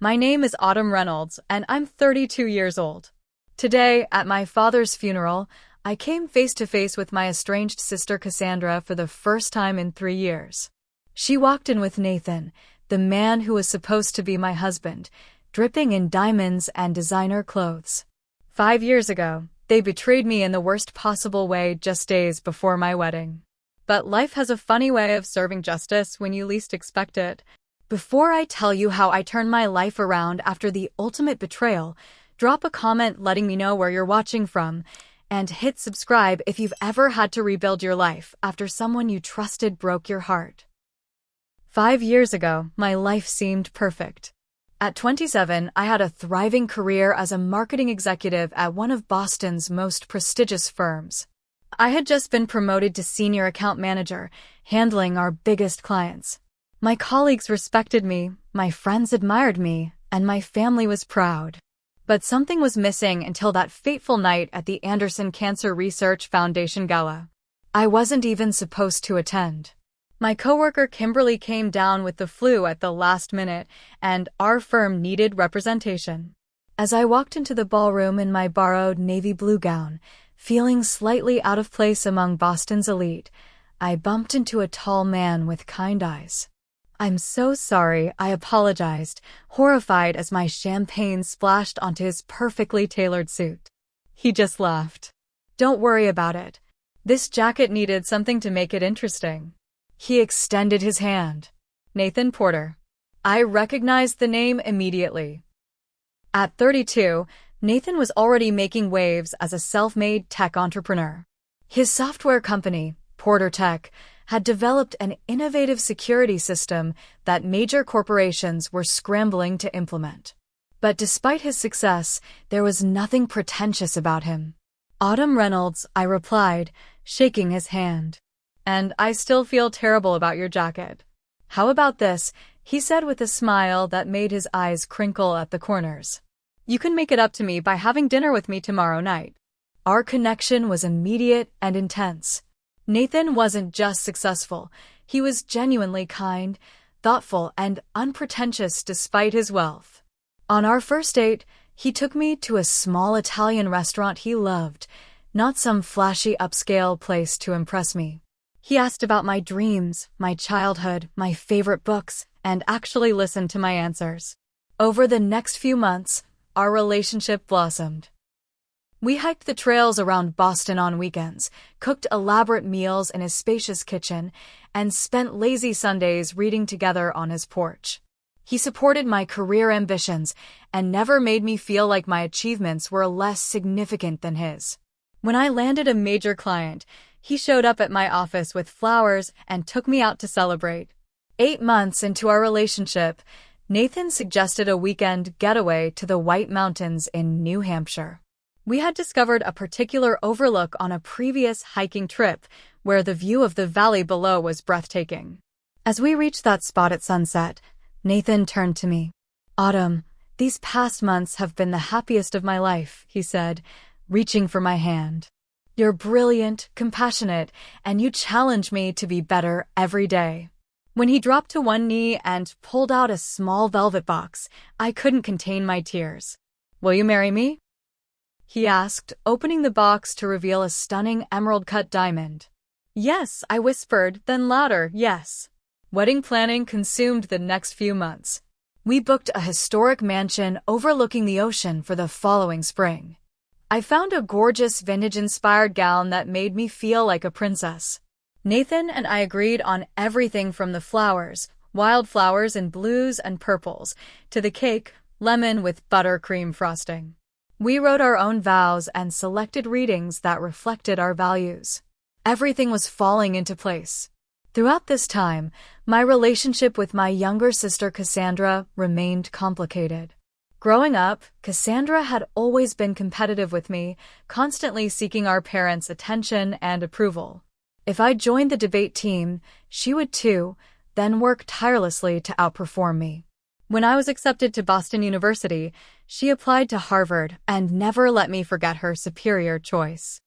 My name is Autumn Reynolds, and I'm 32 years old. Today, at my father's funeral, I came face to face with my estranged sister Cassandra for the first time in 3 years. She walked in with Nathan, the man who was supposed to be my husband, dripping in diamonds and designer clothes. 5 years ago, they betrayed me in the worst possible way just days before my wedding. But life has a funny way of serving justice when you least expect it. Before I tell you how I turned my life around after the ultimate betrayal, drop a comment letting me know where you're watching from, and hit subscribe if you've ever had to rebuild your life after someone you trusted broke your heart. 5 years ago, my life seemed perfect. At 27, I had a thriving career as a marketing executive at one of Boston's most prestigious firms. I had just been promoted to senior account manager, handling our biggest clients. My colleagues respected me, my friends admired me, and my family was proud. But something was missing until that fateful night at the Anderson Cancer Research Foundation Gala. I wasn't even supposed to attend. My coworker Kimberly came down with the flu at the last minute, and our firm needed representation. As I walked into the ballroom in my borrowed navy blue gown, feeling slightly out of place among Boston's elite, I bumped into a tall man with kind eyes. "I'm so sorry," I apologized, horrified as my champagne splashed onto his perfectly tailored suit. He just laughed. "Don't worry about it. This jacket needed something to make it interesting." He extended his hand. Nathan Porter. I recognized the name immediately. At 32, Nathan was already making waves as a self-made tech entrepreneur. His software company, Porter Tech, had developed an innovative security system that major corporations were scrambling to implement. But despite his success, there was nothing pretentious about him. "Autumn Reynolds," I replied, shaking his hand. "And I still feel terrible about your jacket. How about this?" he said with a smile that made his eyes crinkle at the corners. "You can make it up to me by having dinner with me tomorrow night." Our connection was immediate and intense. Nathan wasn't just successful, he was genuinely kind, thoughtful, and unpretentious despite his wealth. On our first date, he took me to a small Italian restaurant he loved, not some flashy upscale place to impress me. He asked about my dreams, my childhood, my favorite books, and actually listened to my answers. Over the next few months, our relationship blossomed. We hiked the trails around Boston on weekends, cooked elaborate meals in his spacious kitchen, and spent lazy Sundays reading together on his porch. He supported my career ambitions and never made me feel like my achievements were less significant than his. When I landed a major client, he showed up at my office with flowers and took me out to celebrate. 8 months into our relationship, Nathan suggested a weekend getaway to the White Mountains in New Hampshire. We had discovered a particular overlook on a previous hiking trip where the view of the valley below was breathtaking. As we reached that spot at sunset, Nathan turned to me. "Autumn, these past months have been the happiest of my life," he said, reaching for my hand. "You're brilliant, compassionate, and you challenge me to be better every day." When he dropped to one knee and pulled out a small velvet box, I couldn't contain my tears. "Will you marry me?" he asked, opening the box to reveal a stunning emerald-cut diamond. "Yes," I whispered, then louder, "yes." Wedding planning consumed the next few months. We booked a historic mansion overlooking the ocean for the following spring. I found a gorgeous vintage-inspired gown that made me feel like a princess. Nathan and I agreed on everything from the flowers, wildflowers in blues and purples, to the cake, lemon with buttercream frosting. We wrote our own vows and selected readings that reflected our values. Everything was falling into place. Throughout this time, my relationship with my younger sister Cassandra remained complicated. Growing up, Cassandra had always been competitive with me, constantly seeking our parents' attention and approval. If I joined the debate team, she would too, then work tirelessly to outperform me. When I was accepted to Boston University, she applied to Harvard and never let me forget her superior choice.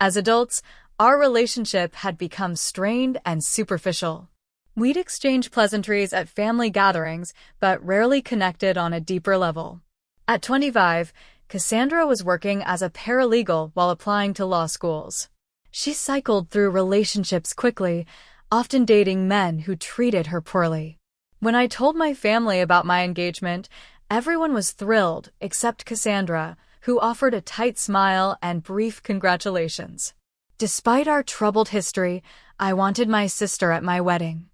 As adults, our relationship had become strained and superficial. We'd exchange pleasantries at family gatherings, but rarely connected on a deeper level. At 25, Cassandra was working as a paralegal while applying to law schools. She cycled through relationships quickly, often dating men who treated her poorly. When I told my family about my engagement, everyone was thrilled except Cassandra, who offered a tight smile and brief congratulations. Despite our troubled history, I wanted my sister at my wedding.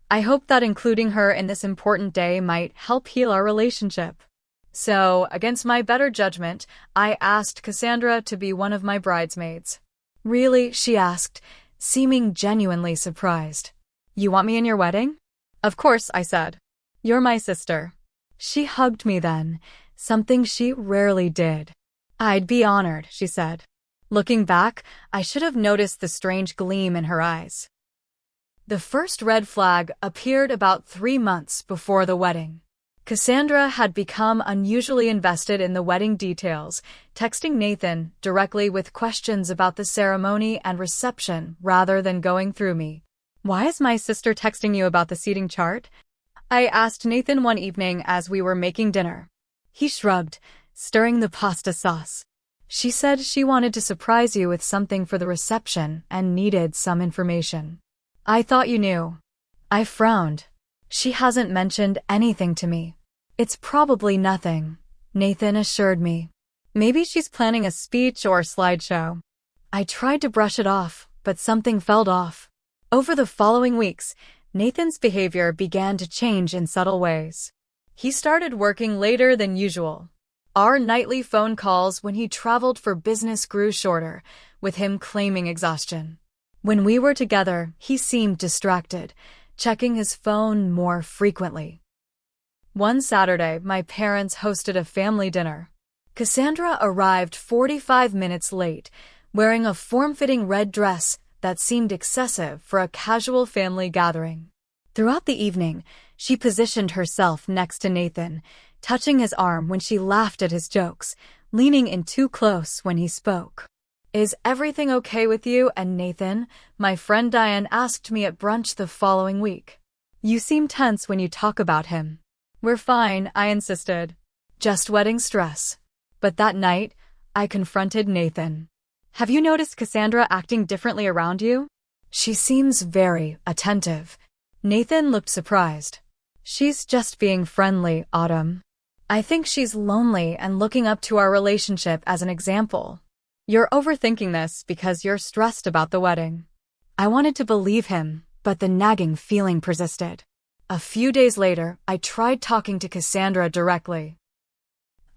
I hoped that including her in this important day might help heal our relationship. So, against my better judgment, I asked Cassandra to be one of my bridesmaids. Really, she asked, seeming genuinely surprised. You want me in your wedding? Of course, I said. You're my sister. She hugged me then, something she rarely did. I'd be honored, she said. Looking back, I should have noticed the strange gleam in her eyes. The first red flag appeared about 3 months before the wedding. Cassandra had become unusually invested in the wedding details, texting Nathan directly with questions about the ceremony and reception rather than going through me. Why is my sister texting you about the seating chart? I asked Nathan one evening as we were making dinner. He shrugged, stirring the pasta sauce. She said she wanted to surprise you with something for the reception and needed some information. I thought you knew. I frowned. She hasn't mentioned anything to me. It's probably nothing, Nathan assured me. Maybe she's planning a speech or slideshow. I tried to brush it off, but something felt off. Over the following weeks, Nathan's behavior began to change in subtle ways. He started working later than usual. Our nightly phone calls when he traveled for business grew shorter, with him claiming exhaustion. When we were together, he seemed distracted, checking his phone more frequently. One Saturday, my parents hosted a family dinner. Cassandra arrived 45 minutes late, wearing a form-fitting red dress that seemed excessive for a casual family gathering. Throughout the evening, she positioned herself next to Nathan, touching his arm when she laughed at his jokes, leaning in too close when he spoke. Is everything okay with you and Nathan? My friend Diane asked me at brunch the following week. You seem tense when you talk about him. We're fine, I insisted. Just wedding stress. But that night, I confronted Nathan. Have you noticed Cassandra acting differently around you? She seems very attentive. Nathan looked surprised. She's just being friendly, Autumn. I think she's lonely and looking up to our relationship as an example. You're overthinking this because you're stressed about the wedding. I wanted to believe him, but the nagging feeling persisted. A few days later, I tried talking to Cassandra directly.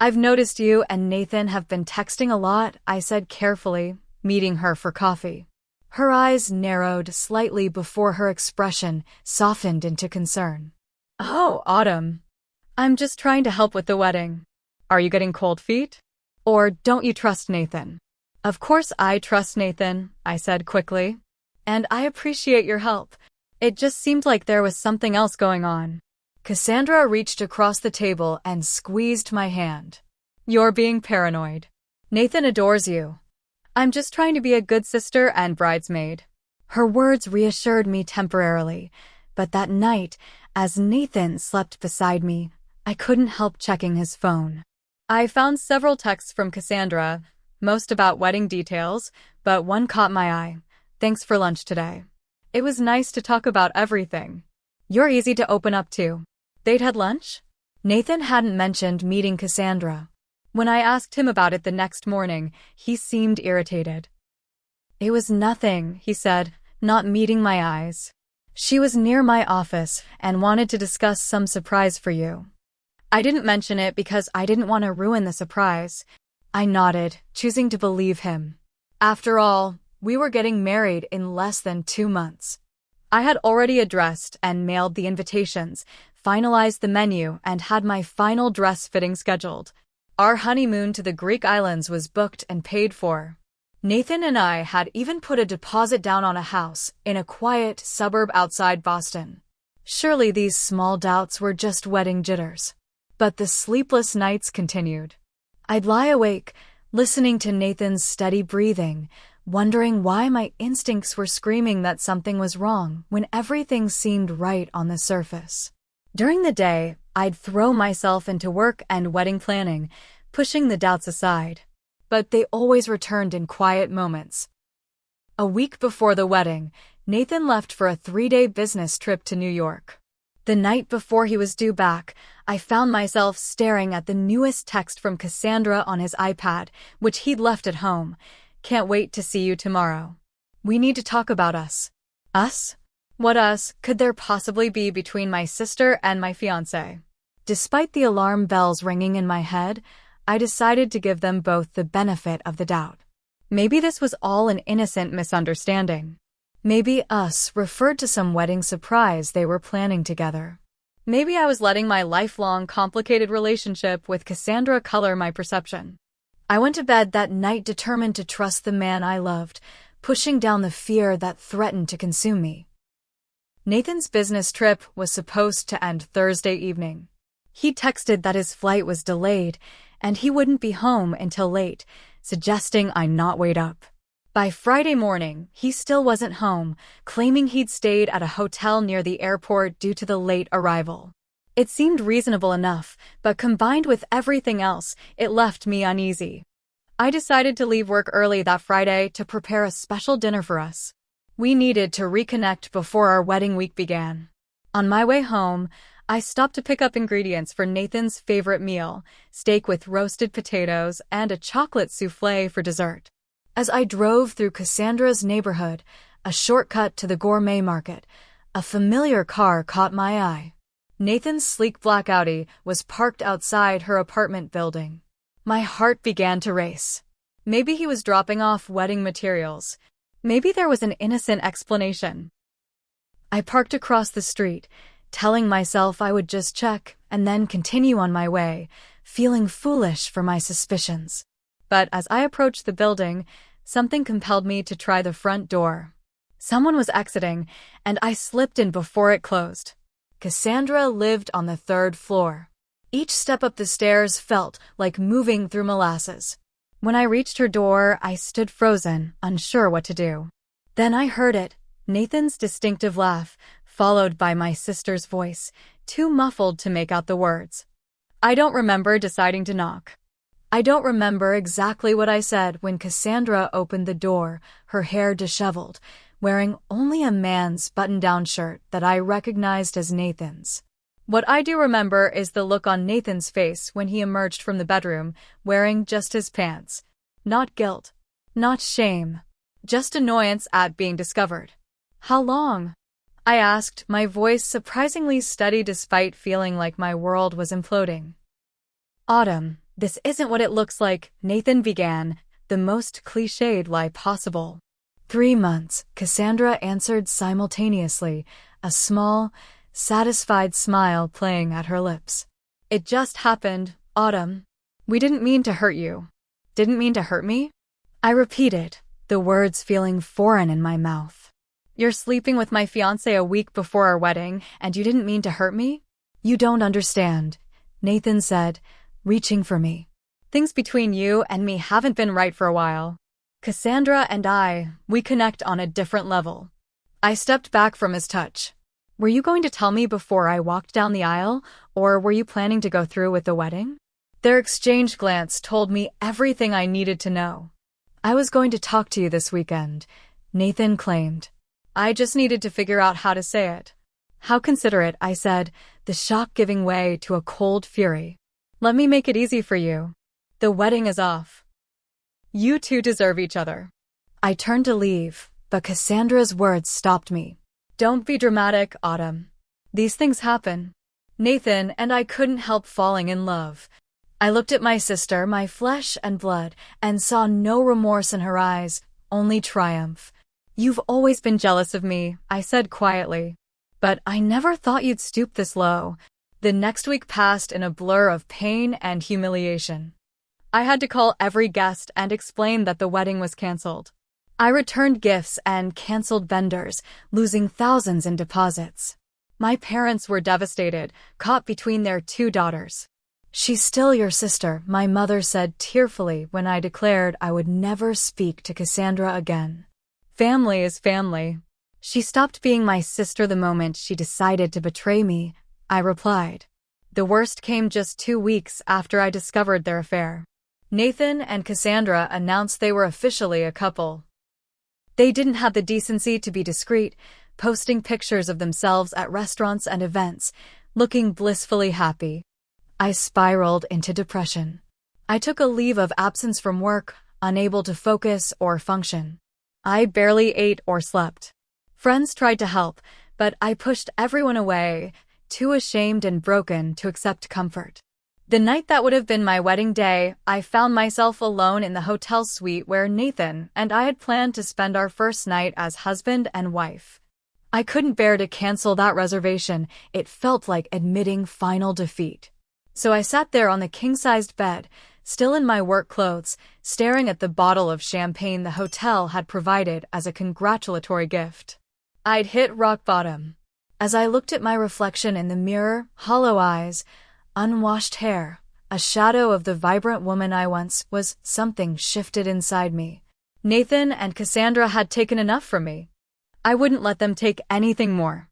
I've noticed you and Nathan have been texting a lot, I said carefully, meeting her for coffee. Her eyes narrowed slightly before her expression softened into concern. Oh, Autumn. I'm just trying to help with the wedding. Are you getting cold feet? Or don't you trust Nathan? Of course I trust Nathan, I said quickly. And I appreciate your help. It just seemed like there was something else going on. Cassandra reached across the table and squeezed my hand. You're being paranoid. Nathan adores you. I'm just trying to be a good sister and bridesmaid. Her words reassured me temporarily, but that night, as Nathan slept beside me, I couldn't help checking his phone. I found several texts from Cassandra, most about wedding details, but one caught my eye. Thanks for lunch today. It was nice to talk about everything. You're easy to open up to. They'd had lunch? Nathan hadn't mentioned meeting Cassandra. When I asked him about it the next morning, he seemed irritated. It was nothing, he said, not meeting my eyes. She was near my office and wanted to discuss some surprise for you. I didn't mention it because I didn't want to ruin the surprise. I nodded, choosing to believe him. After all, we were getting married in less than 2 months. I had already addressed and mailed the invitations, finalized the menu, and had my final dress fitting scheduled. Our honeymoon to the Greek islands was booked and paid for. Nathan and I had even put a deposit down on a house in a quiet suburb outside Boston. Surely these small doubts were just wedding jitters. But the sleepless nights continued. I'd lie awake, listening to Nathan's steady breathing, wondering why my instincts were screaming that something was wrong when everything seemed right on the surface. During the day, I'd throw myself into work and wedding planning, pushing the doubts aside. But they always returned in quiet moments. A week before the wedding, Nathan left for a 3-day business trip to New York. The night before he was due back, I found myself staring at the newest text from Cassandra on his iPad, which he'd left at home. "Can't wait to see you tomorrow. We need to talk about us." Us? What us could there possibly be between my sister and my fiancé? Despite the alarm bells ringing in my head, I decided to give them both the benefit of the doubt. Maybe this was all an innocent misunderstanding. Maybe us referred to some wedding surprise they were planning together. Maybe I was letting my lifelong complicated relationship with Cassandra color my perception. I went to bed that night determined to trust the man I loved, pushing down the fear that threatened to consume me. Nathan's business trip was supposed to end Thursday evening. He texted that his flight was delayed and he wouldn't be home until late, suggesting I not wait up. By Friday morning, he still wasn't home, claiming he'd stayed at a hotel near the airport due to the late arrival. It seemed reasonable enough, but combined with everything else, it left me uneasy. I decided to leave work early that Friday to prepare a special dinner for us. We needed to reconnect before our wedding week began. On my way home, I stopped to pick up ingredients for Nathan's favorite meal, steak with roasted potatoes and a chocolate soufflé for dessert. As I drove through Cassandra's neighborhood, a shortcut to the gourmet market, a familiar car caught my eye. Nathan's sleek black Audi was parked outside her apartment building. My heart began to race. Maybe he was dropping off wedding materials. Maybe there was an innocent explanation. I parked across the street, telling myself I would just check and then continue on my way, feeling foolish for my suspicions. But as I approached the building, something compelled me to try the front door. Someone was exiting, and I slipped in before it closed. Cassandra lived on the 3rd floor. Each step up the stairs felt like moving through molasses. When I reached her door, I stood frozen, unsure what to do. Then I heard it, Nathan's distinctive laugh, followed by my sister's voice, too muffled to make out the words. I don't remember deciding to knock. I don't remember exactly what I said when Cassandra opened the door, her hair disheveled, wearing only a man's button-down shirt that I recognized as Nathan's. What I do remember is the look on Nathan's face when he emerged from the bedroom, wearing just his pants. Not guilt. Not shame. Just annoyance at being discovered. "How long?" I asked, my voice surprisingly steady despite feeling like my world was imploding. "Autumn. This isn't what it looks like," Nathan began, the most cliched lie possible. 3 months, Cassandra answered simultaneously, a small, satisfied smile playing at her lips. "It just happened, Autumn. We didn't mean to hurt you." "Didn't mean to hurt me?" I repeated, the words feeling foreign in my mouth. "You're sleeping with my fiancé a week before our wedding, and you didn't mean to hurt me?" "You don't understand," Nathan said, reaching for me. "Things between you and me haven't been right for a while. Cassandra and we connect on a different level." I stepped back from his touch. "Were you going to tell me before I walked down the aisle, or were you planning to go through with the wedding?" Their exchanged glance told me everything I needed to know. "I was going to talk to you this weekend," Nathan claimed. I just needed to figure out how to say it. "How considerate," I said, the shock giving way to a cold fury. "Let me make it easy for you. The wedding is off. You two deserve each other." I turned to leave, but Cassandra's words stopped me. "Don't be dramatic, Autumn. These things happen." Nathan and I couldn't help falling in love. I looked at my sister, my flesh and blood, and saw no remorse in her eyes, only triumph. "You've always been jealous of me," I said quietly. "But I never thought you'd stoop this low." The next week passed in a blur of pain and humiliation. I had to call every guest and explain that the wedding was canceled. I returned gifts and canceled vendors, losing thousands in deposits. My parents were devastated, caught between their 2 daughters. "She's still your sister," my mother said tearfully when I declared I would never speak to Cassandra again. Family is family. She stopped being my sister the moment she decided to betray me, I replied. The worst came just 2 weeks after I discovered their affair. Nathan and Cassandra announced they were officially a couple. They didn't have the decency to be discreet, posting pictures of themselves at restaurants and events, looking blissfully happy. I spiraled into depression. I took a leave of absence from work, unable to focus or function. I barely ate or slept. Friends tried to help, but I pushed everyone away, too ashamed and broken to accept comfort. The night that would have been my wedding day, I found myself alone in the hotel suite where Nathan and I had planned to spend our first night as husband and wife. I couldn't bear to cancel that reservation. It felt like admitting final defeat. So I sat there on the king-sized bed, still in my work clothes, staring at the bottle of champagne the hotel had provided as a congratulatory gift. I'd hit rock bottom. As I looked at my reflection in the mirror, hollow eyes, unwashed hair, a shadow of the vibrant woman I once was, something shifted inside me. Nathan and Cassandra had taken enough from me. I wouldn't let them take anything more.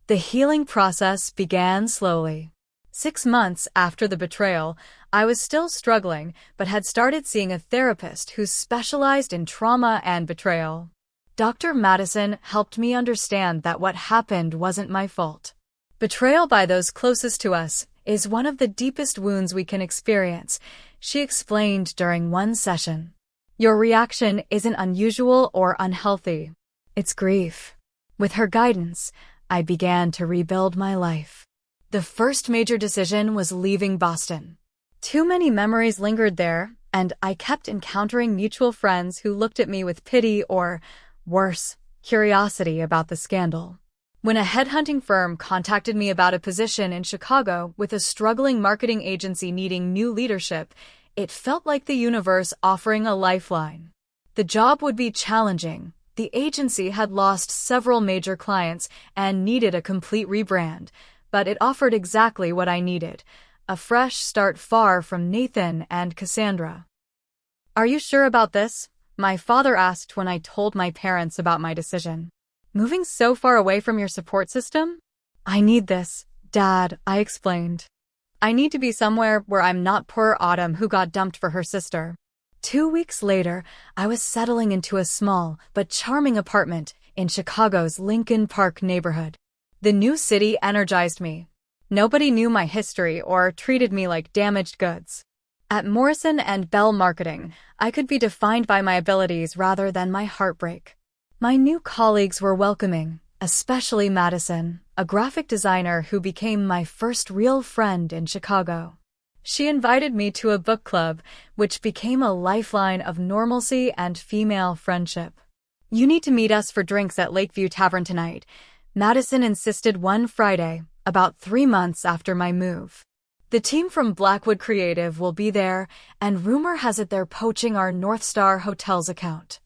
The healing process began slowly. 6 months after the betrayal, I was still struggling, but had started seeing a therapist who specialized in trauma and betrayal. Dr. Madison helped me understand that what happened wasn't my fault. Betrayal by those closest to us is one of the deepest wounds we can experience, she explained during one session. Your reaction isn't unusual or unhealthy. It's grief. With her guidance, I began to rebuild my life. The first major decision was leaving Boston. Too many memories lingered there, and I kept encountering mutual friends who looked at me with pity or, worse, curiosity about the scandal. When a headhunting firm contacted me about a position in Chicago with a struggling marketing agency needing new leadership, it felt like the universe offering a lifeline. The job would be challenging. The agency had lost several major clients and needed a complete rebrand, but it offered exactly what I needed, a fresh start far from Nathan and Cassandra. "Are you sure about this?" my father asked when I told my parents about my decision. "Moving so far away from your support system?" "I need this, Dad," I explained. "I need to be somewhere where I'm not poor Autumn who got dumped for her sister." 2 weeks later, I was settling into a small but charming apartment in Chicago's Lincoln Park neighborhood. The new city energized me. Nobody knew my history or treated me like damaged goods. At Morrison & Bell Marketing, I could be defined by my abilities rather than my heartbreak. My new colleagues were welcoming, especially Madison, a graphic designer who became my first real friend in Chicago. She invited me to a book club, which became a lifeline of normalcy and female friendship. "You need to meet us for drinks at Lakeview Tavern tonight," Madison insisted one Friday, about 3 months after my move. "The team from Blackwood Creative will be there, and rumor has it they're poaching our North Star Hotels account."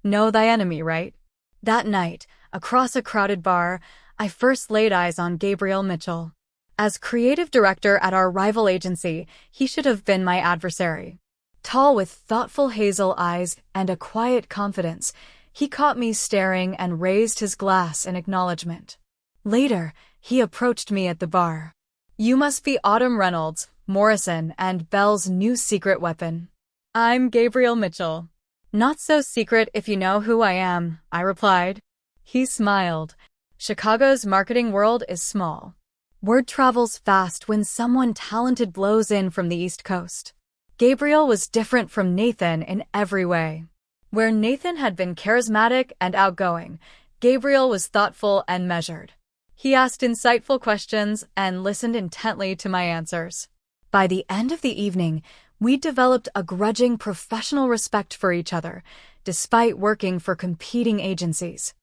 Know thy enemy, right? That night, across a crowded bar, I first laid eyes on Gabriel Mitchell. As creative director at our rival agency, he should have been my adversary. Tall with thoughtful hazel eyes and a quiet confidence, he caught me staring and raised his glass in acknowledgement. Later, he approached me at the bar. "You must be Autumn Reynolds, Morrison & Bell's new secret weapon." "I'm Gabriel Mitchell." "Not so secret if you know who I am," I replied. He smiled. Chicago's marketing world is small. Word travels fast when someone talented blows in from the East Coast. Gabriel was different from Nathan in every way. Where Nathan had been charismatic and outgoing, Gabriel was thoughtful and measured. He asked insightful questions and listened intently to my answers. By the end of the evening, we developed a grudging professional respect for each other, despite working for competing agencies.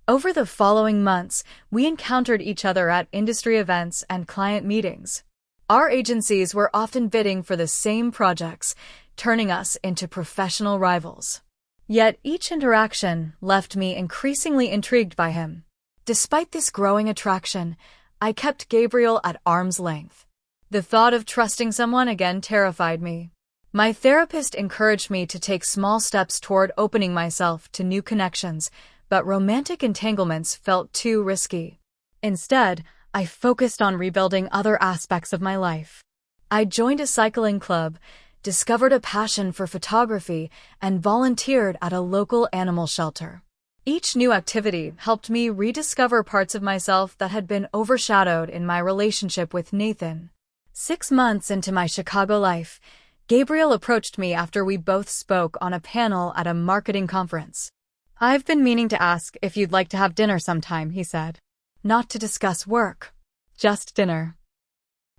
Over the following months, we encountered each other at industry events and client meetings. Our agencies were often bidding for the same projects, turning us into professional rivals. Yet each interaction left me increasingly intrigued by him. Despite this growing attraction, I kept Gabriel at arm's length. The thought of trusting someone again terrified me. My therapist encouraged me to take small steps toward opening myself to new connections, but romantic entanglements felt too risky. Instead, I focused on rebuilding other aspects of my life. I joined a cycling club, discovered a passion for photography, and volunteered at a local animal shelter. Each new activity helped me rediscover parts of myself that had been overshadowed in my relationship with Nathan. 6 months into my Chicago life, Gabriel approached me after we both spoke on a panel at a marketing conference. "I've been meaning to ask if you'd like to have dinner sometime," he said. "Not to discuss work. Just dinner."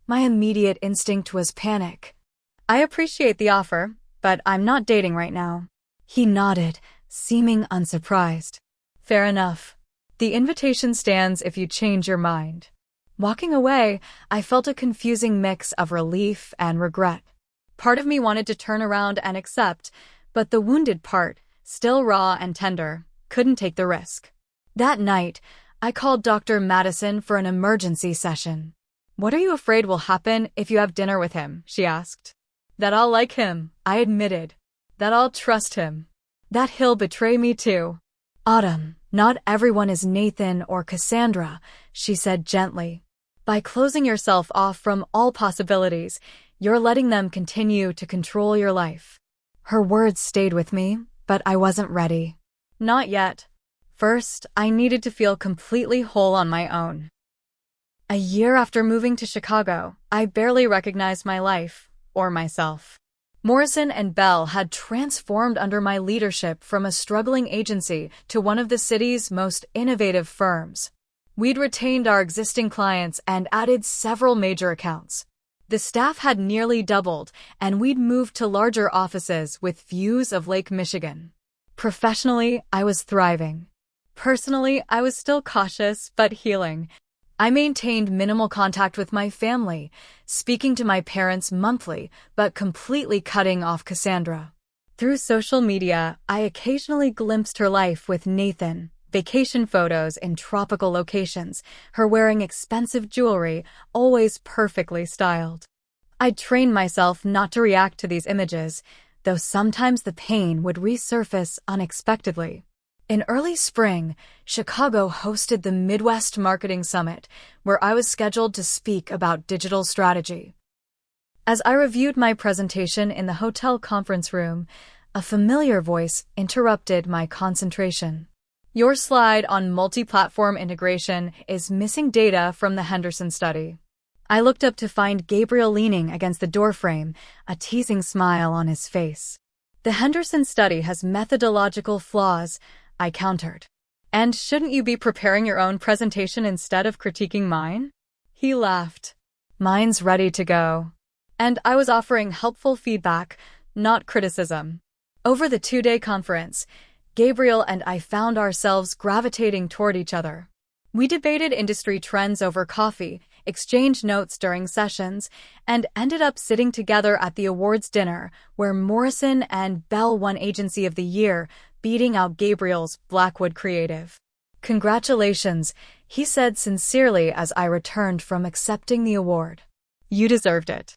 My immediate instinct was panic. "I appreciate the offer, but I'm not dating right now." He nodded, seeming unsurprised. "Fair enough. The invitation stands if you change your mind." Walking away, I felt a confusing mix of relief and regret. Part of me wanted to turn around and accept, but the wounded part, still raw and tender, couldn't take the risk. That night, I called Dr. Madison for an emergency session. "What are you afraid will happen if you have dinner with him?" she asked. "That I'll like him," I admitted. "That I'll trust him. That he'll betray me too." "Autumn, not everyone is Nathan or Cassandra," she said gently. "By closing yourself off from all possibilities, you're letting them continue to control your life." Her words stayed with me, but I wasn't ready. Not yet. First, I needed to feel completely whole on my own. A year after moving to Chicago, I barely recognized my life, or myself. Morrison and Bell had transformed under my leadership from a struggling agency to one of the city's most innovative firms. We'd retained our existing clients and added several major accounts. The staff had nearly doubled, and we'd moved to larger offices with views of Lake Michigan. Professionally, I was thriving. Personally, I was still cautious but healing. I maintained minimal contact with my family, speaking to my parents monthly, but completely cutting off Cassandra. Through social media, I occasionally glimpsed her life with Nathan, vacation photos in tropical locations, her wearing expensive jewelry, always perfectly styled. I'd trained myself not to react to these images, though sometimes the pain would resurface unexpectedly. In early spring, Chicago hosted the Midwest Marketing Summit, where I was scheduled to speak about digital strategy. As I reviewed my presentation in the hotel conference room, a familiar voice interrupted my concentration. "Your slide on multi-platform integration is missing data from the Henderson study." I looked up to find Gabriel leaning against the doorframe, a teasing smile on his face. "The Henderson study has methodological flaws," I countered. "And shouldn't you be preparing your own presentation instead of critiquing mine?" He laughed. "Mine's ready to go." And I was offering helpful feedback, not criticism. Over the 2-day conference, Gabriel and I found ourselves gravitating toward each other. We debated industry trends over coffee, exchanged notes during sessions, and ended up sitting together at the awards dinner, where Morrison and Bell won Agency of the Year, beating out Gabriel's Blackwood Creative. "Congratulations," he said sincerely as I returned from accepting the award. "You deserved it."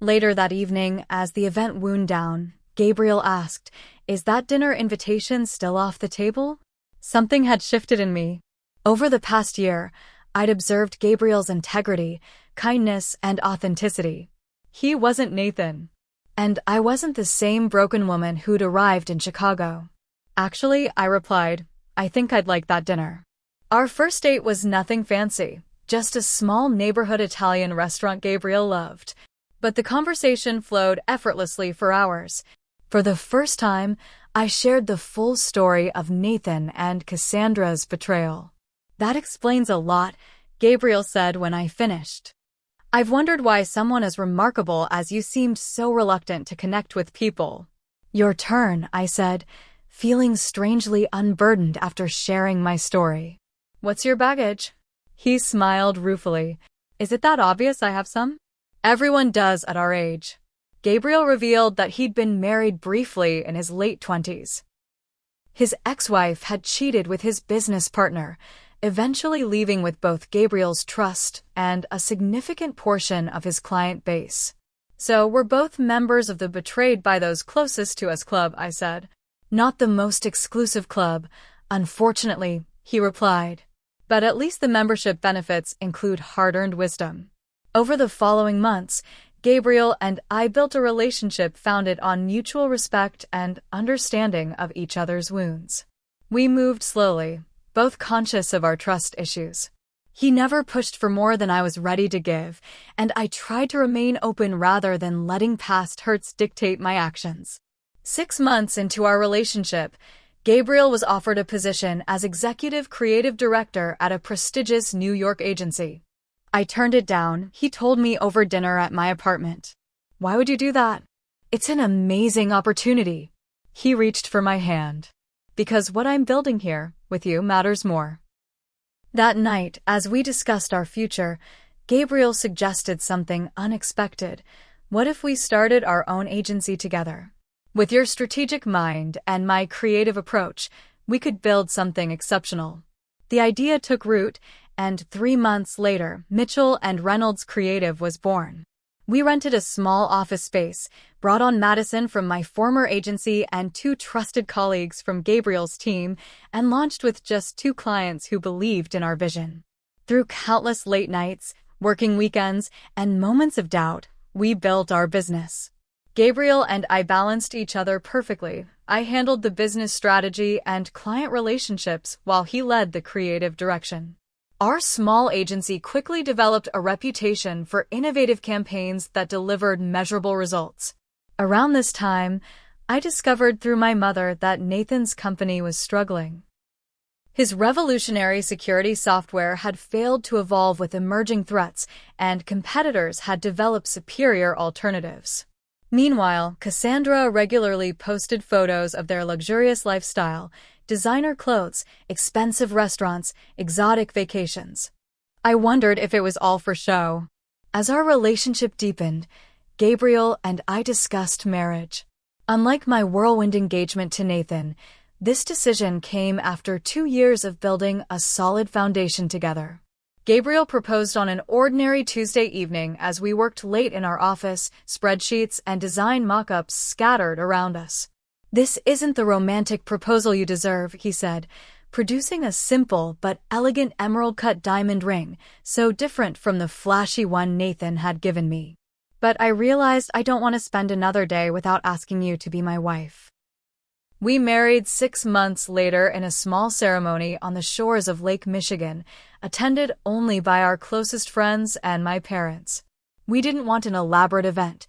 Later that evening, as the event wound down, Gabriel asked, "Is that dinner invitation still off the table?" Something had shifted in me. Over the past year, I'd observed Gabriel's integrity, kindness, and authenticity. He wasn't Nathan. And I wasn't the same broken woman who'd arrived in Chicago. "Actually," I replied, "I think I'd like that dinner." Our first date was nothing fancy, just a small neighborhood Italian restaurant Gabriel loved. But the conversation flowed effortlessly for hours. For the first time, I shared the full story of Nathan and Cassandra's betrayal. "That explains a lot," Gabriel said when I finished. "I've wondered why someone as remarkable as you seemed so reluctant to connect with people." "Your turn," I said, feeling strangely unburdened after sharing my story. "What's your baggage?" He smiled ruefully. "Is it that obvious I have some?" "Everyone does at our age." Gabriel revealed that he'd been married briefly in his late 20s. His ex-wife had cheated with his business partner, eventually leaving with both Gabriel's trust and a significant portion of his client base. "So we're both members of the Betrayed by Those Closest to Us club," I said. "Not the most exclusive club, unfortunately," he replied. "But at least the membership benefits include hard-earned wisdom." Over the following months, Gabriel and I built a relationship founded on mutual respect and understanding of each other's wounds. We moved slowly, both conscious of our trust issues. He never pushed for more than I was ready to give, and I tried to remain open rather than letting past hurts dictate my actions. 6 months into our relationship, Gabriel was offered a position as executive creative director at a prestigious New York agency. I turned it down, he told me over dinner at my apartment. "Why would you do that?" "It's an amazing opportunity." He reached for my hand. "Because what I'm building here, with you, matters more." That night, as we discussed our future, Gabriel suggested something unexpected. "What if we started our own agency together? With your strategic mind and my creative approach, we could build something exceptional." The idea took root, and 3 months later, Mitchell and Reynolds Creative was born. We rented a small office space, brought on Madison from my former agency and 2 trusted colleagues from Gabriel's team, and launched with just 2 clients who believed in our vision. Through countless late nights, working weekends, and moments of doubt, we built our business. Gabriel and I balanced each other perfectly. I handled the business strategy and client relationships while he led the creative direction. Our small agency quickly developed a reputation for innovative campaigns that delivered measurable results. Around this time, I discovered through my mother that Nathan's company was struggling. His revolutionary security software had failed to evolve with emerging threats, and competitors had developed superior alternatives. Meanwhile, Cassandra regularly posted photos of their luxurious lifestyle, designer clothes, expensive restaurants, exotic vacations. I wondered if it was all for show. As our relationship deepened, Gabriel and I discussed marriage. Unlike my whirlwind engagement to Nathan, this decision came after 2 years of building a solid foundation together. Gabriel proposed on an ordinary Tuesday evening as we worked late in our office, spreadsheets and design mock-ups scattered around us. "This isn't the romantic proposal you deserve," he said, producing a simple but elegant emerald-cut diamond ring, so different from the flashy one Nathan had given me. "But I realized I don't want to spend another day without asking you to be my wife." We married 6 months later in a small ceremony on the shores of Lake Michigan, attended only by our closest friends and my parents. We didn't want an elaborate event,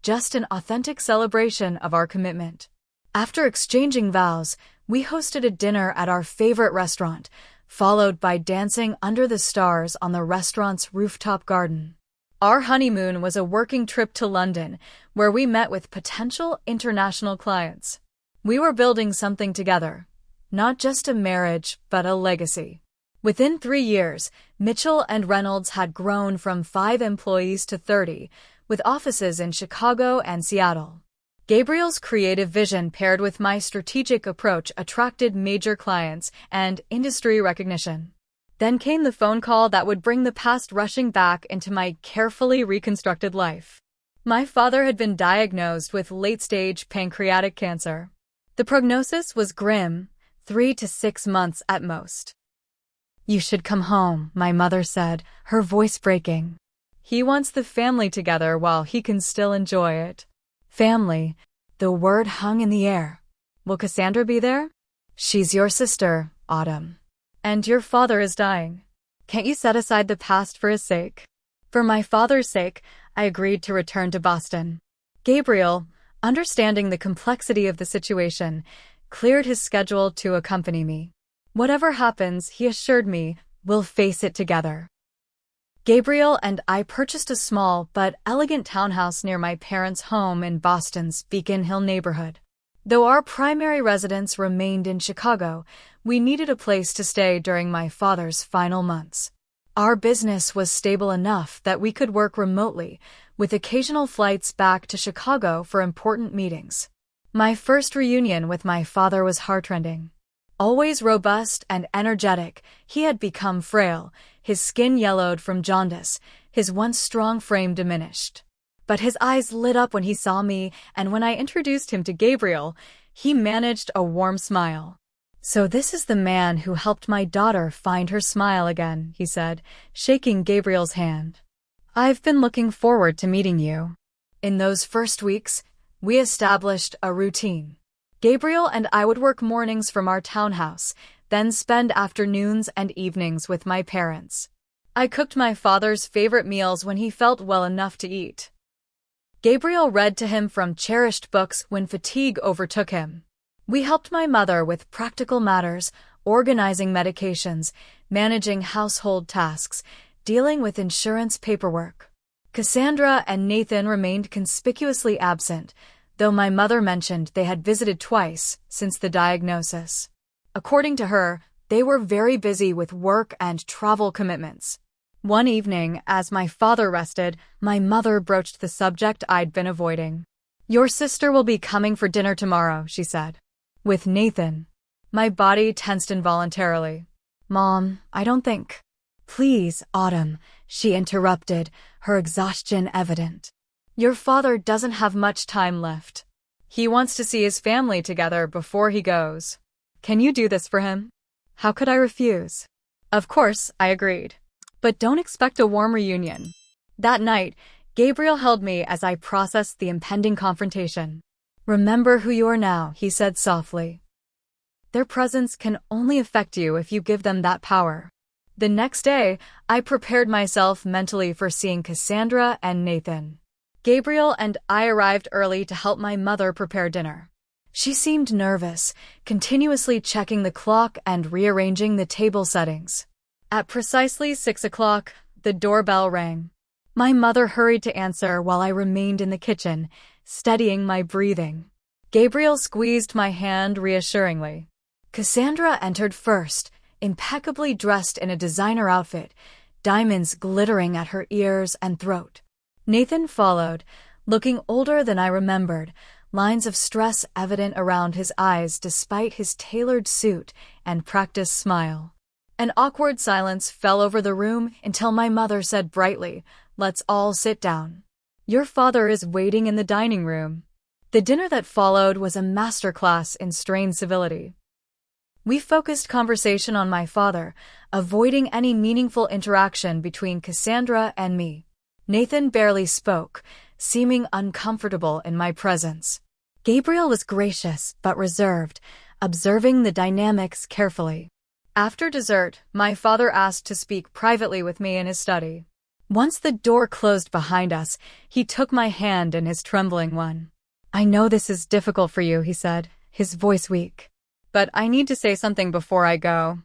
just an authentic celebration of our commitment. After exchanging vows, we hosted a dinner at our favorite restaurant, followed by dancing under the stars on the restaurant's rooftop garden. Our honeymoon was a working trip to London, where we met with potential international clients. We were building something together, not just a marriage, but a legacy. Within 3 years, Mitchell and Reynolds had grown from 5 employees to 30, with offices in Chicago and Seattle. Gabriel's creative vision paired with my strategic approach attracted major clients and industry recognition. Then came the phone call that would bring the past rushing back into my carefully reconstructed life. My father had been diagnosed with late-stage pancreatic cancer. The prognosis was grim, 3 to 6 months at most. "You should come home," my mother said, her voice breaking. "He wants the family together while he can still enjoy it." Family. The word hung in the air. "Will Cassandra be there?" "She's your sister, Autumn. And your father is dying. Can't you set aside the past for his sake?" For my father's sake, I agreed to return to Boston. Gabriel, understanding the complexity of the situation, cleared his schedule to accompany me. "Whatever happens," he assured me, "we'll face it together." Gabriel and I purchased a small but elegant townhouse near my parents' home in Boston's Beacon Hill neighborhood. Though our primary residence remained in Chicago, we needed a place to stay during my father's final months. Our business was stable enough that we could work remotely, with occasional flights back to Chicago for important meetings. My first reunion with my father was heartrending. Always robust and energetic, he had become frail, his skin yellowed from jaundice, his once strong frame diminished. But his eyes lit up when he saw me, and when I introduced him to Gabriel, he managed a warm smile. "So this is the man who helped my daughter find her smile again," he said, shaking Gabriel's hand. "I've been looking forward to meeting you." In those first weeks, we established a routine. Gabriel and I would work mornings from our townhouse, then spend afternoons and evenings with my parents. I cooked my father's favorite meals when he felt well enough to eat. Gabriel read to him from cherished books when fatigue overtook him. We helped my mother with practical matters, organizing medications, managing household tasks, dealing with insurance paperwork. Cassandra and Nathan remained conspicuously absent, though my mother mentioned they had visited twice since the diagnosis. According to her, they were very busy with work and travel commitments. One evening, as my father rested, my mother broached the subject I'd been avoiding. "Your sister will be coming for dinner tomorrow," she said. "With Nathan." My body tensed involuntarily. "Mom, I don't think." "Please, Autumn," she interrupted, her exhaustion evident. "Your father doesn't have much time left. He wants to see his family together before he goes. Can you do this for him?" How could I refuse? Of course, I agreed. But don't expect a warm reunion. That night, Gabriel held me as I processed the impending confrontation. "Remember who you are now," he said softly. "Their presence can only affect you if you give them that power." The next day, I prepared myself mentally for seeing Cassandra and Nathan. Gabriel and I arrived early to help my mother prepare dinner. She seemed nervous, continuously checking the clock and rearranging the table settings. At precisely 6 o'clock, the doorbell rang. My mother hurried to answer while I remained in the kitchen, steadying my breathing. Gabriel squeezed my hand reassuringly. Cassandra entered first, impeccably dressed in a designer outfit, diamonds glittering at her ears and throat. Nathan followed, looking older than I remembered, lines of stress evident around his eyes despite his tailored suit and practiced smile. An awkward silence fell over the room until my mother said brightly, "Let's all sit down. Your father is waiting in the dining room." The dinner that followed was a masterclass in strained civility. We focused conversation on my father, avoiding any meaningful interaction between Cassandra and me. Nathan barely spoke, seeming uncomfortable in my presence. Gabriel was gracious but reserved, observing the dynamics carefully. After dessert, my father asked to speak privately with me in his study. Once the door closed behind us, he took my hand in his trembling one. "I know this is difficult for you," he said, his voice weak. "But I need to say something before I go.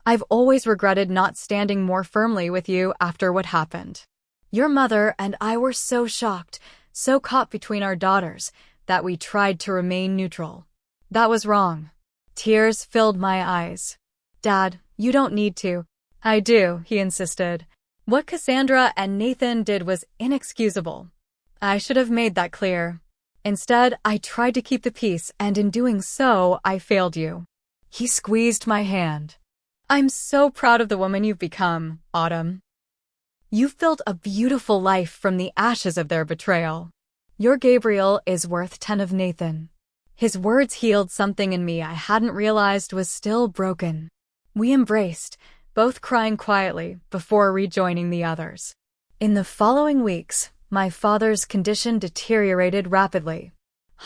I've always regretted not standing more firmly with you after what happened. Your mother and I were so shocked, so caught between our daughters, that we tried to remain neutral. That was wrong." Tears filled my eyes. "Dad, you don't need to." "I do," he insisted. "What Cassandra and Nathan did was inexcusable. I should have made that clear. Instead, I tried to keep the peace, and in doing so, I failed you." He squeezed my hand. "I'm so proud of the woman you've become, Autumn. You've built a beautiful life from the ashes of their betrayal. Your Gabriel is worth 10 of Nathan." His words healed something in me I hadn't realized was still broken. We embraced, both crying quietly, before rejoining the others. In the following weeks, my father's condition deteriorated rapidly.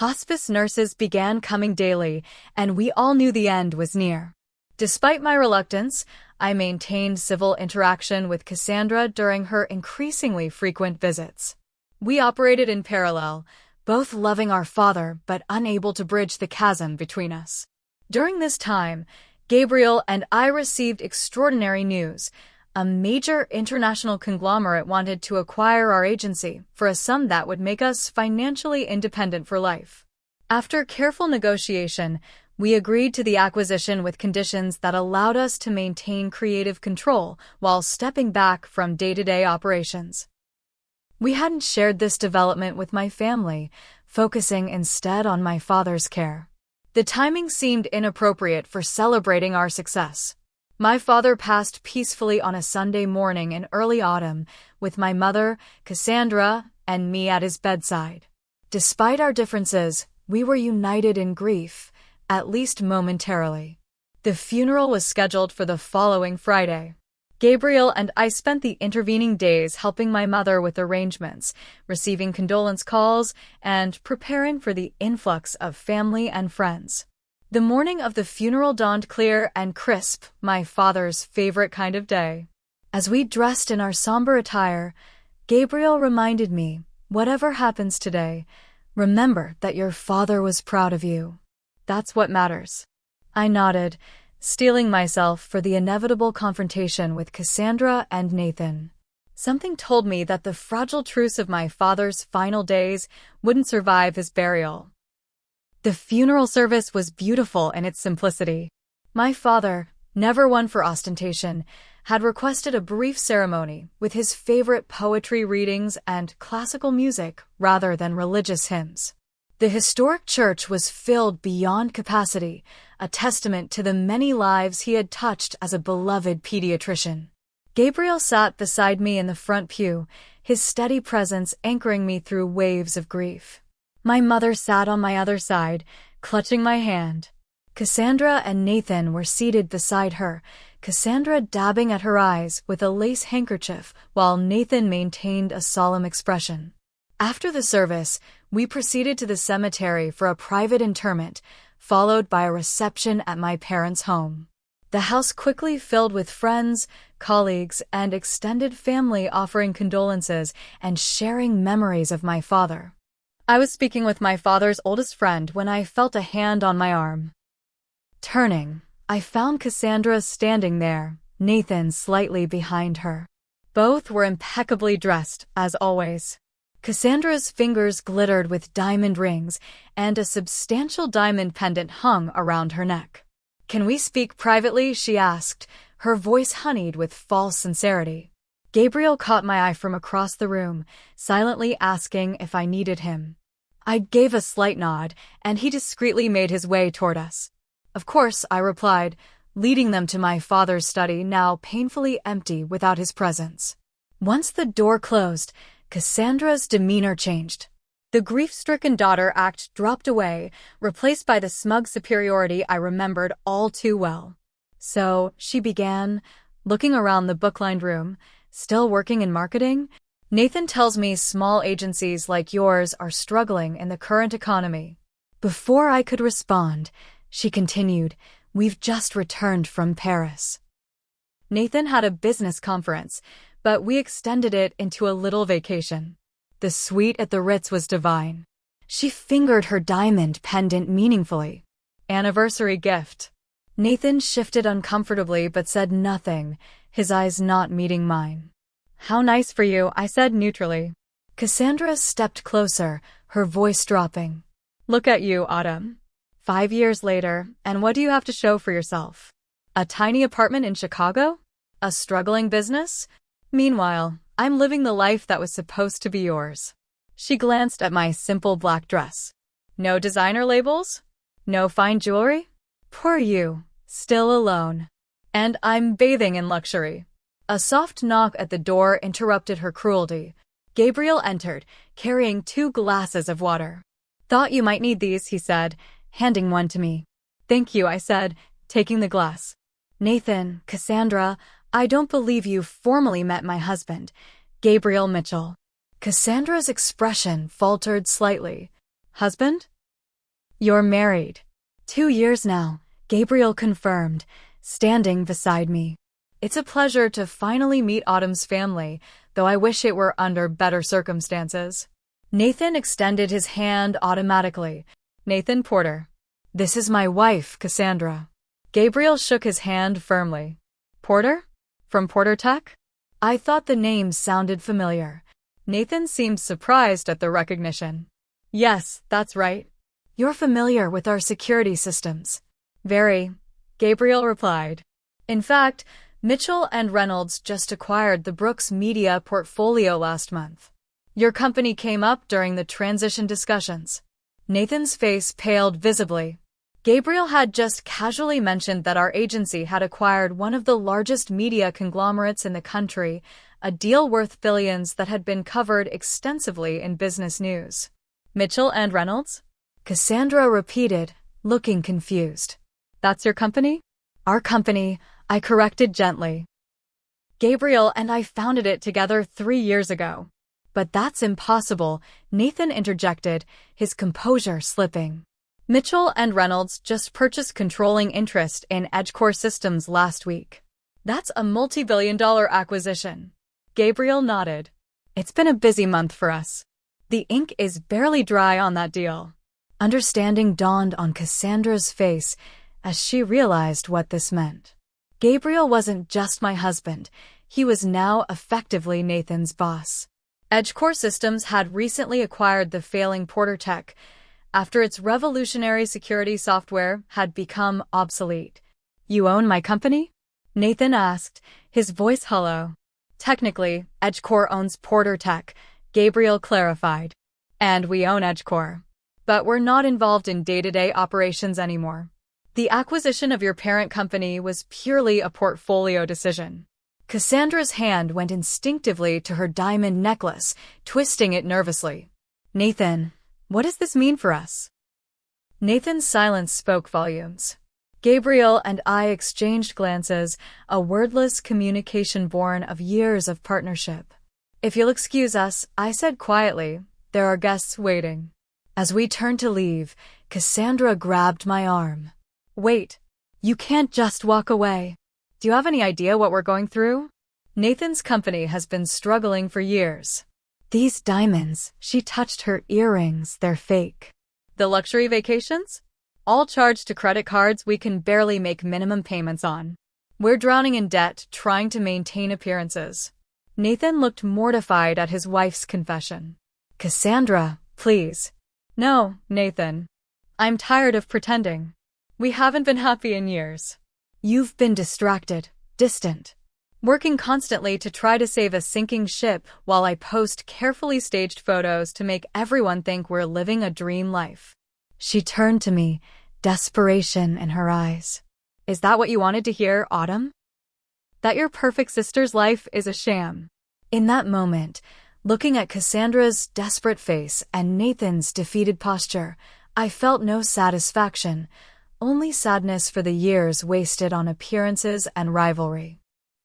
Hospice nurses began coming daily, and we all knew the end was near. Despite my reluctance, I maintained civil interaction with Cassandra during her increasingly frequent visits. We operated in parallel, both loving our father but unable to bridge the chasm between us. During this time, Gabriel and I received extraordinary news. A major international conglomerate wanted to acquire our agency for a sum that would make us financially independent for life. After careful negotiation, we agreed to the acquisition with conditions that allowed us to maintain creative control while stepping back from day-to-day operations. We hadn't shared this development with my family, focusing instead on my father's care. The timing seemed inappropriate for celebrating our success. My father passed peacefully on a Sunday morning in early autumn, with my mother, Cassandra, and me at his bedside. Despite our differences, we were united in grief, at least momentarily. The funeral was scheduled for the following Friday. Gabriel and I spent the intervening days helping my mother with arrangements, receiving condolence calls, and preparing for the influx of family and friends. The morning of the funeral dawned clear and crisp, my father's favorite kind of day. As we dressed in our somber attire, Gabriel reminded me, "Whatever happens today, remember that your father was proud of you. That's what matters." I nodded, steeling myself for the inevitable confrontation with Cassandra and Nathan. Something told me that the fragile truce of my father's final days wouldn't survive his burial. The funeral service was beautiful in its simplicity. My father, never one for ostentation, had requested a brief ceremony with his favorite poetry readings and classical music rather than religious hymns. The historic church was filled beyond capacity, a testament to the many lives he had touched as a beloved pediatrician. Gabriel sat beside me in the front pew, his steady presence anchoring me through waves of grief. My mother sat on my other side, clutching my hand. Cassandra and Nathan were seated beside her, Cassandra dabbing at her eyes with a lace handkerchief while Nathan maintained a solemn expression. After the service, we proceeded to the cemetery for a private interment, followed by a reception at my parents' home. The house quickly filled with friends, colleagues, and extended family offering condolences and sharing memories of my father. I was speaking with my father's oldest friend when I felt a hand on my arm. Turning, I found Cassandra standing there, Nathan slightly behind her. Both were impeccably dressed, as always. Cassandra's fingers glittered with diamond rings, and a substantial diamond pendant hung around her neck. "Can we speak privately?" she asked, her voice honeyed with false sincerity. Gabriel caught my eye from across the room, silently asking if I needed him. I gave a slight nod, and he discreetly made his way toward us. "Of course," I replied, leading them to my father's study, now painfully empty without his presence. Once the door closed, Cassandra's demeanor changed. The grief-stricken daughter act dropped away, replaced by the smug superiority I remembered all too well. "So," she began, looking around the book-lined room, "still working in marketing? Nathan tells me small agencies like yours are struggling in the current economy." Before I could respond, she continued, "We've just returned from Paris. Nathan had a business conference, but we extended it into a little vacation. The suite at the Ritz was divine." She fingered her diamond pendant meaningfully. "Anniversary gift." Nathan shifted uncomfortably but said nothing, his eyes not meeting mine. "How nice for you," I said neutrally. Cassandra stepped closer, her voice dropping. "Look at you, Autumn. 5 years later, and what do you have to show for yourself? A tiny apartment in Chicago? A struggling business? Meanwhile, I'm living the life that was supposed to be yours." She glanced at my simple black dress. "No designer labels? No fine jewelry? Poor you, still alone. And I'm bathing in luxury." A soft knock at the door interrupted her cruelty. Gabriel entered, carrying 2 glasses of water. "Thought you might need these," he said, handing one to me. "Thank you," I said, taking the glass. "Nathan, Cassandra, I don't believe you formally met my husband, Gabriel Mitchell." Cassandra's expression faltered slightly. "Husband? You're married." 2 years now, Gabriel confirmed, standing beside me. "It's a pleasure to finally meet Autumn's family, though I wish it were under better circumstances." Nathan extended his hand automatically. "Nathan Porter. This is my wife, Cassandra." Gabriel shook his hand firmly. "Porter? From Porter Tech?" I thought the name sounded familiar. Nathan seemed surprised at the recognition. "Yes, that's right." "You're familiar with our security systems." "Very," Gabriel replied. "In fact, Mitchell and Reynolds just acquired the Brooks Media portfolio last month. Your company came up during the transition discussions." Nathan's face paled visibly. Gabriel had just casually mentioned that our agency had acquired one of the largest media conglomerates in the country, a deal worth billions that had been covered extensively in business news. Mitchell and Reynolds? Cassandra repeated, looking confused. That's your company? Our company, I corrected gently. Gabriel and I founded it together 3 years ago. But that's impossible, Nathan interjected, his composure slipping. Mitchell and Reynolds just purchased controlling interest in EdgeCore Systems last week. That's a multi-billion-dollar acquisition. Gabriel nodded. It's been a busy month for us. The ink is barely dry on that deal. Understanding dawned on Cassandra's face as she realized what this meant. Gabriel wasn't just my husband, he was now effectively Nathan's boss. EdgeCore Systems had recently acquired the failing PorterTech after its revolutionary security software had become obsolete. You own my company? Nathan asked, his voice hollow. Technically, EdgeCore owns PorterTech, Gabriel clarified. And we own EdgeCore. But we're not involved in day-to-day operations anymore. The acquisition of your parent company was purely a portfolio decision. Cassandra's hand went instinctively to her diamond necklace, twisting it nervously. Nathan, what does this mean for us? Nathan's silence spoke volumes. Gabriel and I exchanged glances, a wordless communication born of years of partnership. If you'll excuse us, I said quietly, there are guests waiting. As we turned to leave, Cassandra grabbed my arm. Wait, you can't just walk away. Do you have any idea what we're going through? Nathan's company has been struggling for years. These diamonds, she touched her earrings, they're fake. The luxury vacations? All charged to credit cards we can barely make minimum payments on. We're drowning in debt, trying to maintain appearances. Nathan looked mortified at his wife's confession. Cassandra, please. No, Nathan. I'm tired of pretending. We haven't been happy in years. You've been distracted, distant, working constantly to try to save a sinking ship while I post carefully staged photos to make everyone think we're living a dream life. She turned to me, desperation in her eyes. Is that what you wanted to hear, Autumn? That your perfect sister's life is a sham? In that moment, looking at Cassandra's desperate face and Nathan's defeated posture, I felt no satisfaction, only sadness for the years wasted on appearances and rivalry.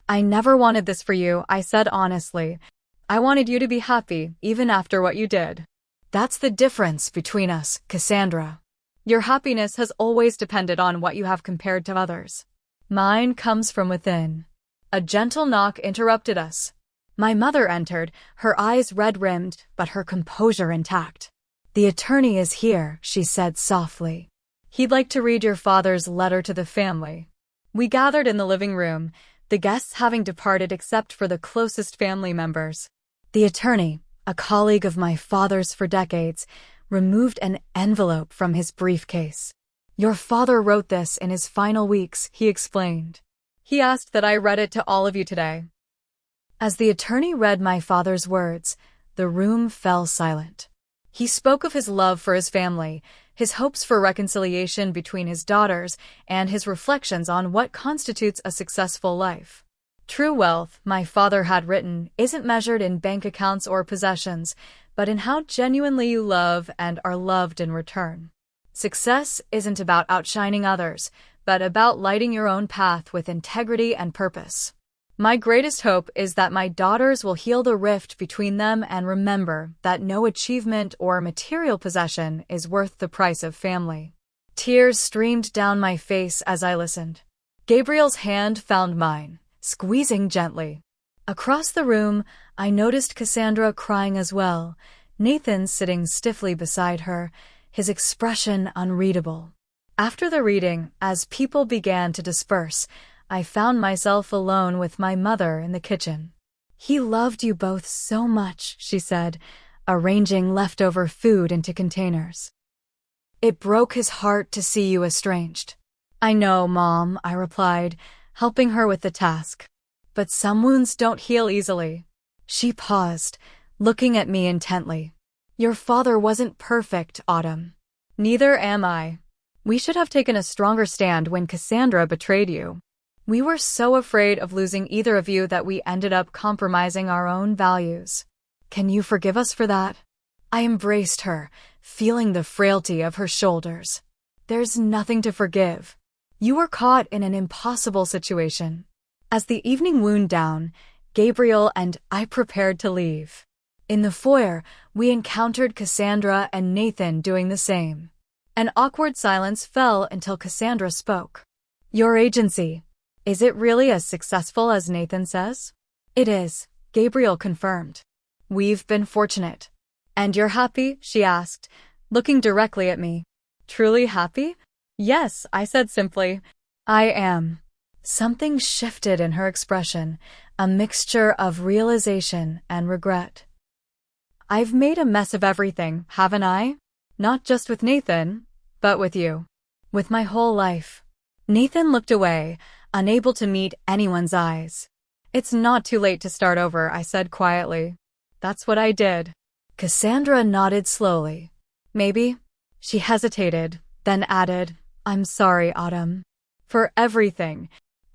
I never wanted this for you, I said honestly. I wanted you to be happy, even after what you did. That's the difference between us, Cassandra. Your happiness has always depended on what you have compared to others. Mine comes from within. A gentle knock interrupted us. My mother entered, her eyes red-rimmed, but her composure intact. The attorney is here, she said softly. He'd like to read your father's letter to the family. We gathered in the living room, the guests having departed except for the closest family members. The attorney, a colleague of my father's for decades, removed an envelope from his briefcase. Your father wrote this in his final weeks, he explained. He asked that I read it to all of you today. As the attorney read my father's words, the room fell silent. He spoke of his love for his family, his hopes for reconciliation between his daughters, and his reflections on what constitutes a successful life. True wealth, my father had written, isn't measured in bank accounts or possessions, but in how genuinely you love and are loved in return. Success isn't about outshining others, but about lighting your own path with integrity and purpose. My greatest hope is that my daughters will heal the rift between them and remember that no achievement or material possession is worth the price of family. Tears streamed down my face as I listened. Gabriel's hand found mine, squeezing gently. Across the room, I noticed Cassandra crying as well, Nathan sitting stiffly beside her, his expression unreadable. After the reading, as people began to disperse, I found myself alone with my mother in the kitchen. He loved you both so much, she said, arranging leftover food into containers. It broke his heart to see you estranged. I know, Mom, I replied, helping her with the task. But some wounds don't heal easily. She paused, looking at me intently. Your father wasn't perfect, Autumn. Neither am I. We should have taken a stronger stand when Cassandra betrayed you. We were so afraid of losing either of you that we ended up compromising our own values. Can you forgive us for that?" I embraced her, feeling the frailty of her shoulders. "There's nothing to forgive. You were caught in an impossible situation." As the evening wound down, Gabriel and I prepared to leave. In the foyer, we encountered Cassandra and Nathan doing the same. An awkward silence fell until Cassandra spoke. "Your agency, is it really as successful as Nathan says?" "It is," Gabriel confirmed. "We've been fortunate." "And you're happy?" she asked, looking directly at me. "Truly happy?" "Yes," I said simply. "I am." Something shifted in her expression, a mixture of realization and regret. "I've made a mess of everything, haven't I? Not just with Nathan, but with you. With my whole life." Nathan looked away, unable to meet anyone's eyes. "It's not too late to start over," I said quietly. "That's what I did." Cassandra nodded slowly. "Maybe." She hesitated, then added, "I'm sorry, Autumn. For everything.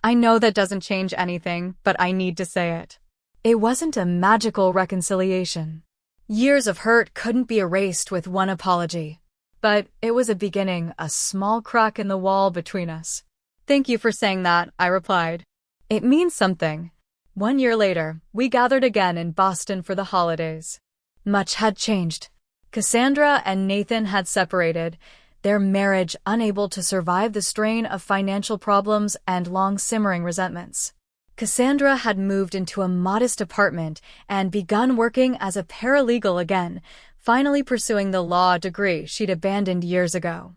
I know that doesn't change anything, but I need to say it." It wasn't a magical reconciliation. Years of hurt couldn't be erased with one apology. But it was a beginning, a small crack in the wall between us. "Thank you for saying that," I replied. "It means something." 1 year later, we gathered again in Boston for the holidays. Much had changed. Cassandra and Nathan had separated, their marriage unable to survive the strain of financial problems and long-simmering resentments. Cassandra had moved into a modest apartment and begun working as a paralegal again, finally pursuing the law degree she'd abandoned years ago.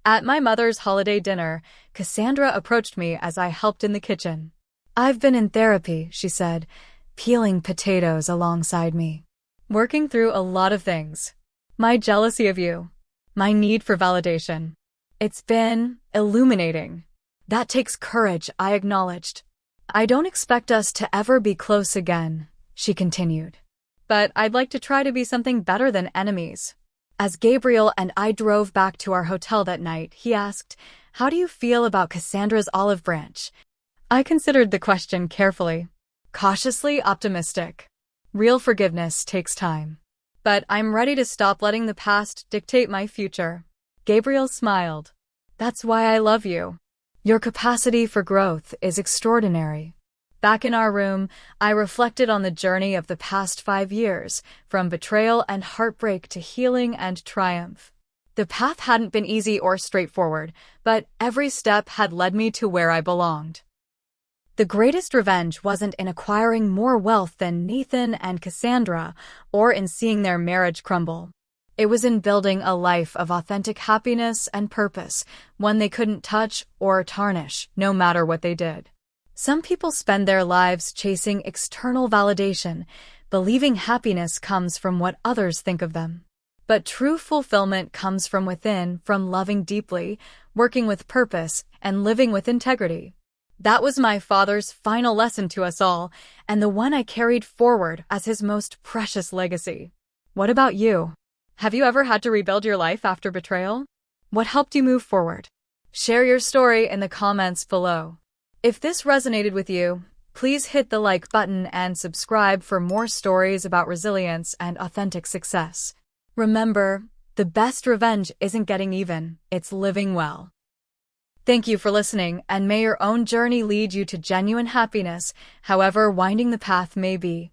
At my mother's holiday dinner, Cassandra approached me as I helped in the kitchen. "I've been in therapy," she said, peeling potatoes alongside me. "Working through a lot of things. My jealousy of you. My need for validation. It's been illuminating." "That takes courage," I acknowledged. "I don't expect us to ever be close again," she continued. "But I'd like to try to be something better than enemies." As Gabriel and I drove back to our hotel that night, he asked, "How do you feel about Cassandra's olive branch?" I considered the question carefully. Cautiously optimistic. Real forgiveness takes time. But I'm ready to stop letting the past dictate my future. Gabriel smiled. "That's why I love you. Your capacity for growth is extraordinary." Back in our room, I reflected on the journey of the past 5 years, from betrayal and heartbreak to healing and triumph. The path hadn't been easy or straightforward, but every step had led me to where I belonged. The greatest revenge wasn't in acquiring more wealth than Nathan and Cassandra, or in seeing their marriage crumble. It was in building a life of authentic happiness and purpose, one they couldn't touch or tarnish, no matter what they did. Some people spend their lives chasing external validation, believing happiness comes from what others think of them. But true fulfillment comes from within, from loving deeply, working with purpose, and living with integrity. That was my father's final lesson to us all, and the one I carried forward as his most precious legacy. What about you? Have you ever had to rebuild your life after betrayal? What helped you move forward? Share your story in the comments below. If this resonated with you, please hit the like button and subscribe for more stories about resilience and authentic success. Remember, the best revenge isn't getting even, it's living well. Thank you for listening, and may your own journey lead you to genuine happiness, however winding the path may be.